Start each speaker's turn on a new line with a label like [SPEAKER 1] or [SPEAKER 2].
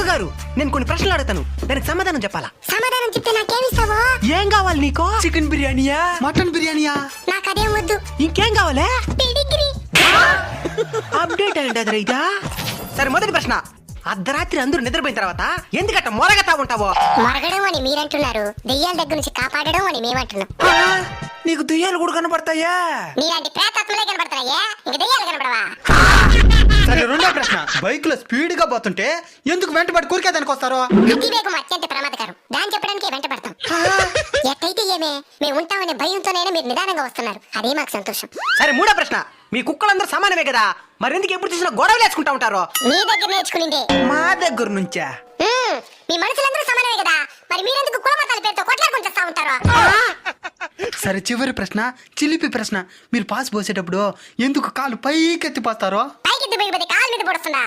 [SPEAKER 1] గురుగారు నేను కొన్ని ప్రశ్నలు అడుగుతాను, దానికి సమాధానం చెప్పాలా?
[SPEAKER 2] సమాధానం చెప్తే నాకేమిస్తావో?
[SPEAKER 1] ఏం కావాలి నీకు? చికెన్ బిర్యానీయా, మటన్ బిర్యానీయా?
[SPEAKER 2] నాకు అదేం వద్దు.
[SPEAKER 1] ఇంకేం కావాలే?
[SPEAKER 2] పెడిగ్రీ.
[SPEAKER 1] అప్డేట్ అయ్యండి అది రైతా. సరే మొదటి ప్రశ్న, అర్ధరాత్రి అందరూ నిద్రపోయిన తర్వాత ఎందుకట్ట మొరగతా ఉంటావో?
[SPEAKER 2] మరగడం అని మీరంటున్నారు, దెయ్యాల దగ్గర నుంచి కాపాడడం అని మేమంటున్నాం.
[SPEAKER 1] నీకు దెయ్యాలు కూడా కనపడతాయా?
[SPEAKER 2] మీలాంటి ప్రేతాత్మలే కనపడతాయే, ఇంక దెయ్యాలు కనపడవా?
[SPEAKER 1] సరే రెండో ప్రశ్న, బైక్ లో స్పీడ్ గా పోతుంటే ఎందుకు వెంటబడి కూరికేదానికి వస్తారు?
[SPEAKER 2] అతివేగం అత్యంత ప్రమాదకరం, దాన్ని చెప్పడానికి వెంట పడతాం. ఎట్టయితే ఏమే, మేము ఉంటామనే భయంతోనైనా మీరు నిదానంగా వస్తున్నారు, అదే మాకు సంతోషం.
[SPEAKER 1] సరే మూడో ప్రశ్న, మీ కుక్కలందరూ సమానమే కదా, మరి ఎందుకు ఎప్పుడు చూసినా గొడవలు వేసుకుంటా ఉంటారు?
[SPEAKER 2] మీ దగ్గర నేర్చుకునిందే.
[SPEAKER 1] మా దగ్గర నుంచా?
[SPEAKER 2] మీ మనుషులందరూ సమానమే కదా, మరి మీరెందుకు కులమతాల పేరుతో కొట్లాడుకుంటూ వస్తా ఉంటారు?
[SPEAKER 1] సరే చివరి ప్రశ్న, చిలిపి ప్రశ్న, మీరు పాస్ పోసేటప్పుడు ఎందుకు కాలు పైకెత్తి పోస్తారో?
[SPEAKER 2] పైకి దిబ్బకి కాలు మీద పడుతుందా?